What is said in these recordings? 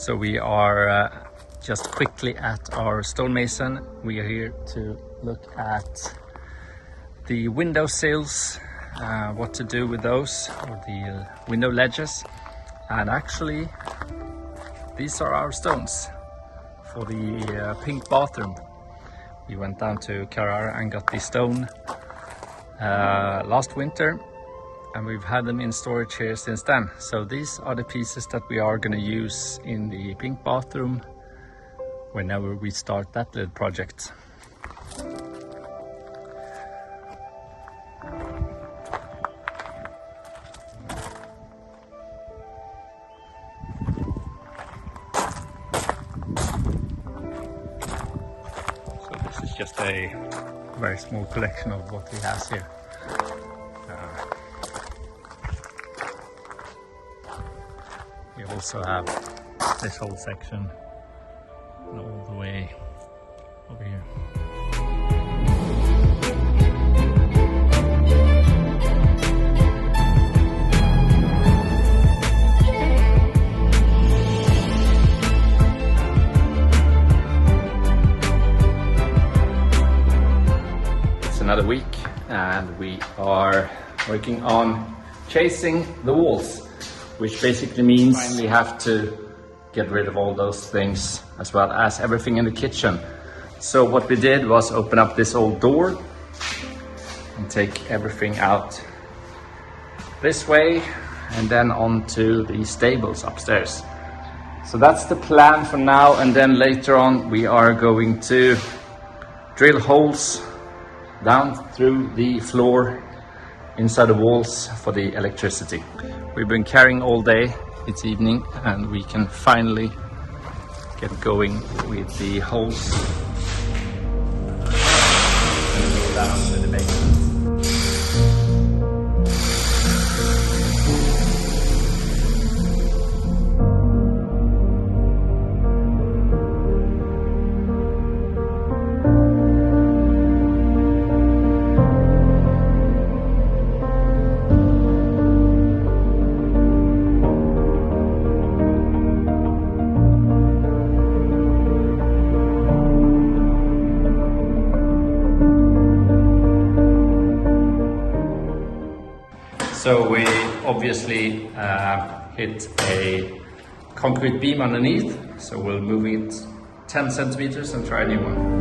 So we are just quickly at our stonemason. We are here to look at the window sills, what to do with those, or the window ledges. And actually, these are our stones for the pink bathroom. We went down to Carrara and got the stone last winter, and we've had them in storage here since then. So these are the pieces that we are going to use in the pink bathroom whenever we start that little project. So this is just a very small collection of what we have here. We also have this whole section and all the way over here. It's another week and we are working on chasing the walls, which basically means we have to get rid of all those things as well as everything in the kitchen. So what we did was open up this old door and take everything out this way and then onto the stables upstairs. So that's the plan for now, and then later on we are going to drill holes down through the floor inside the walls for the electricity. We've been carrying all day, it's evening, and we can finally get going with the holes and go down to the basement. So we obviously hit a concrete beam underneath, so we'll move it 10 centimeters and try a new one.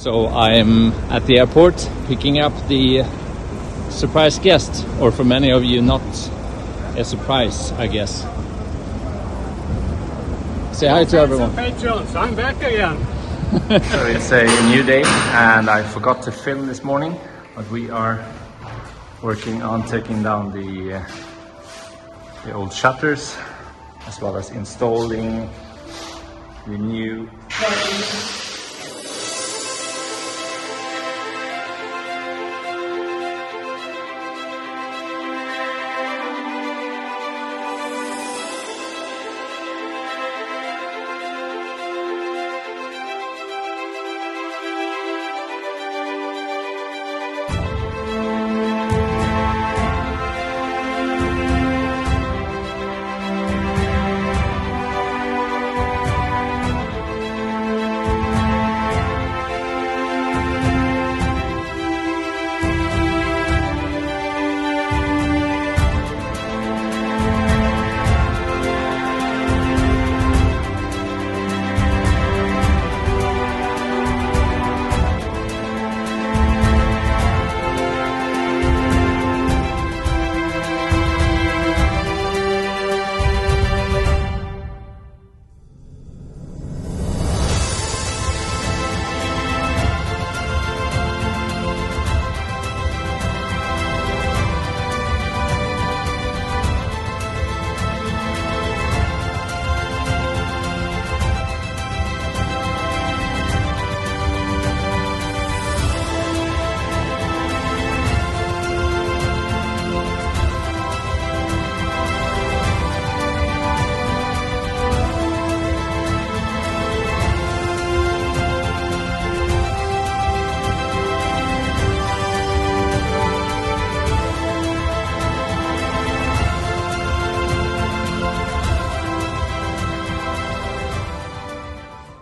So I'm at the airport picking up the surprise guest, or for many of you not a surprise, I guess. Say hi to everyone. Patrons, I'm back again. So it's a new day and I forgot to film this morning, but we are working on taking down the old shutters, as well as installing the new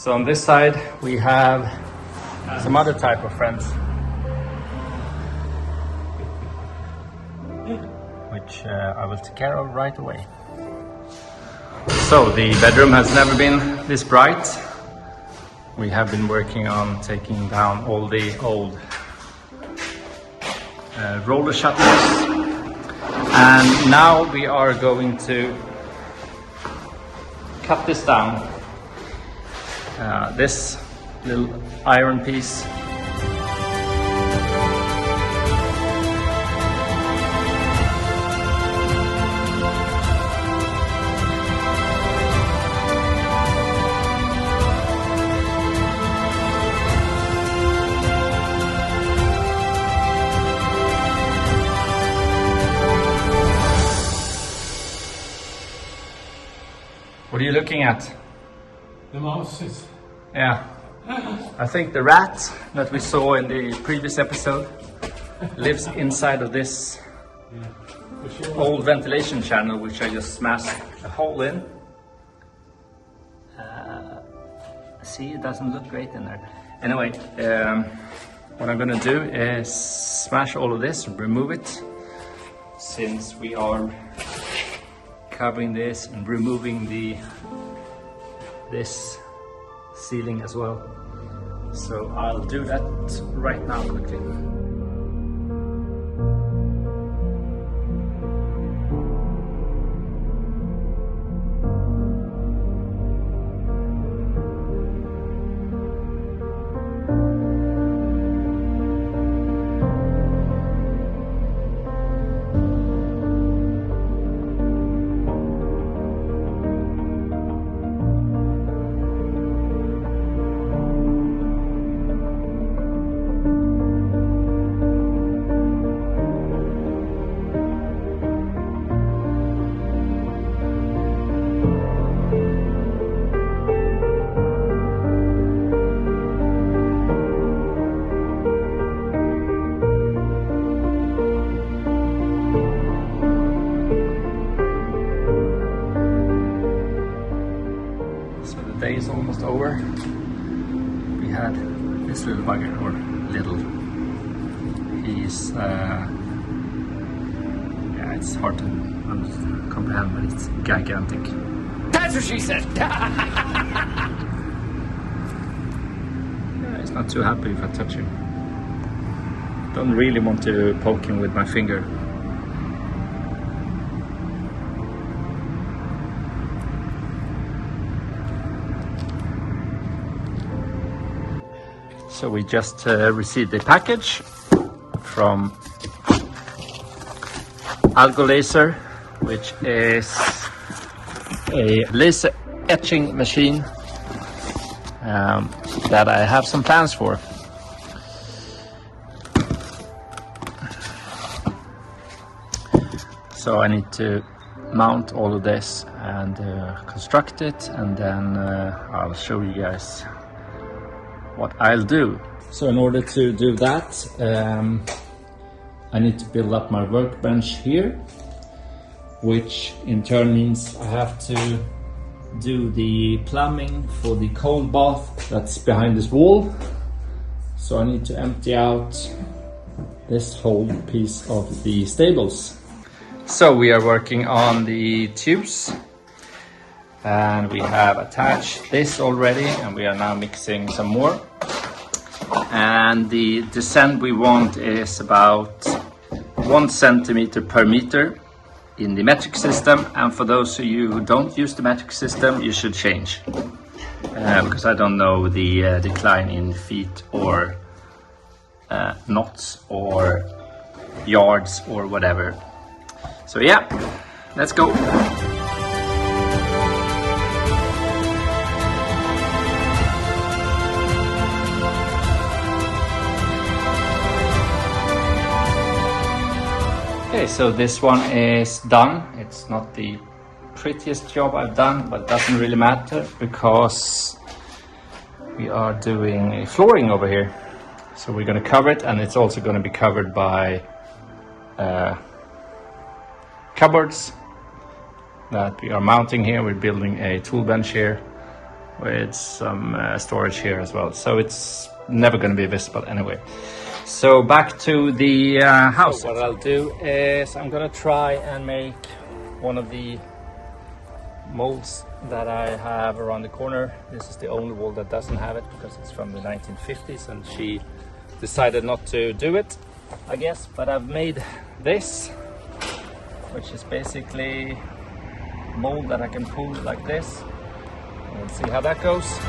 So on this side we have some other type of friends, which I will take care of right away. So the bedroom has never been this bright. We have been working on taking down all the old roller shutters, and now we are going to cut this down. This little iron piece. What are you looking at? The mouses. Yeah. I think the rat that we saw in the previous episode lives inside of this old ventilation channel, which I just smashed a hole in. See, it doesn't look great in there. Anyway, what I'm gonna do is smash all of this and remove it, since we are covering this and removing this ceiling as well. So I'll do that right now quickly. Day is almost over. We had this little bugger, or little. He's yeah, it's hard to comprehend, but it's gigantic. That's what she said. Yeah, he's not too happy if I touch him. Don't really want to poke him with my finger. So we just received a package from Algo Laser, which is a laser etching machine that I have some plans for. So I need to mount all of this and construct it, and then I'll show you guys what I'll do. So in order to do that, I need to build up my workbench here, which in turn means I have to do the plumbing for the cold bath that's behind this wall. So I need to empty out this whole piece of the stables. So we are working on the tubes, and we have attached this already, and we are now mixing some more. And the descent we want is about 1 centimeter per meter in the metric system, and for those of you who don't use the metric system, you should change, because I don't know the decline in feet or knots or yards or whatever. So yeah, let's go. Okay, so this one is done. It's not the prettiest job I've done, but it doesn't really matter because we are doing a flooring over here. So we're going to cover it, and it's also going to be covered by cupboards that we are mounting here. We're building a tool bench here with some storage here as well. So it's never going to be visible anyway. So back to the house. So what I'll do is I'm going to try and make one of the molds that I have around the corner. This is the only wall that doesn't have it because it's from the 1950s and she decided not to do it, I guess. But I've made this, which is basically mold that I can pull like this. We'll see how that goes.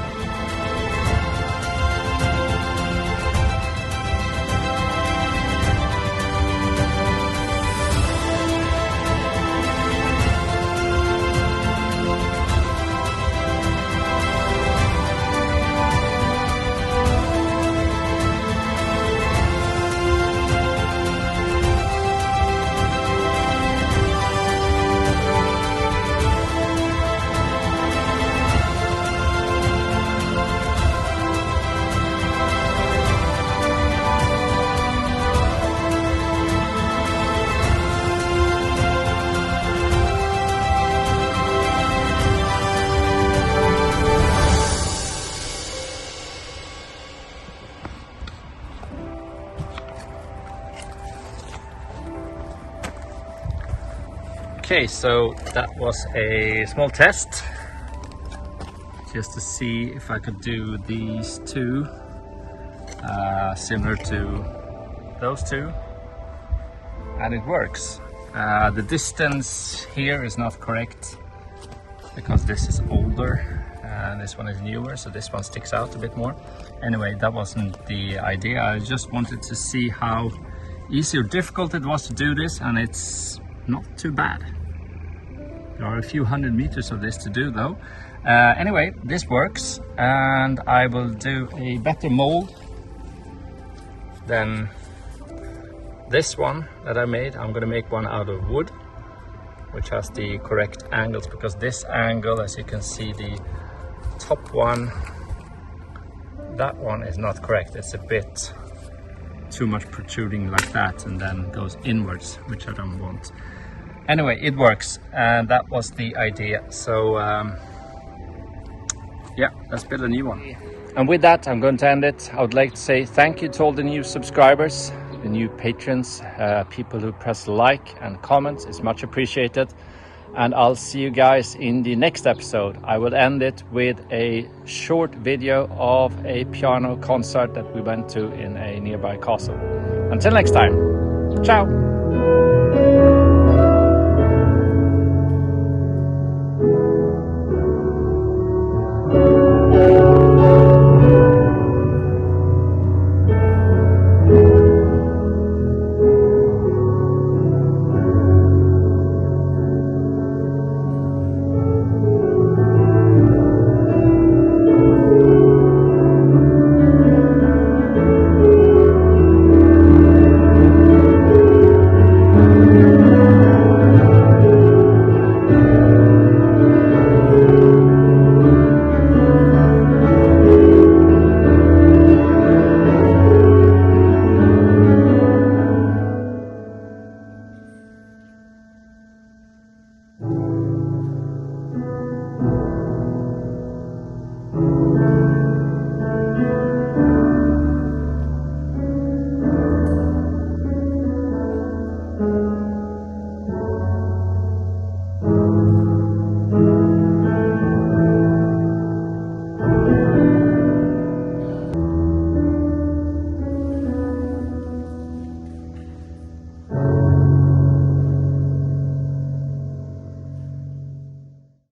Okay, so that was a small test just to see if I could do these two similar to those two, and it works. The distance here is not correct because this is older and this one is newer, so this one sticks out a bit more. Anyway, that wasn't the idea. I just wanted to see how easy or difficult it was to do this, and it's not too bad. There are a few hundred meters of this to do though. Anyway, this works, and I will do a better mold than this one that I made. I'm gonna make one out of wood, which has the correct angles, because this angle, as you can see, the top one, that one is not correct. It's a bit too much protruding like that and then goes inwards, which I don't want. Anyway, it works, and that was the idea. So yeah, let's build a new one. And with that, I'm going to end it. I would like to say thank you to all the new subscribers, the new patrons, people who press like and comments. It's much appreciated. And I'll see you guys in the next episode. I will end it with a short video of a piano concert that we went to in a nearby castle. Until next time, ciao!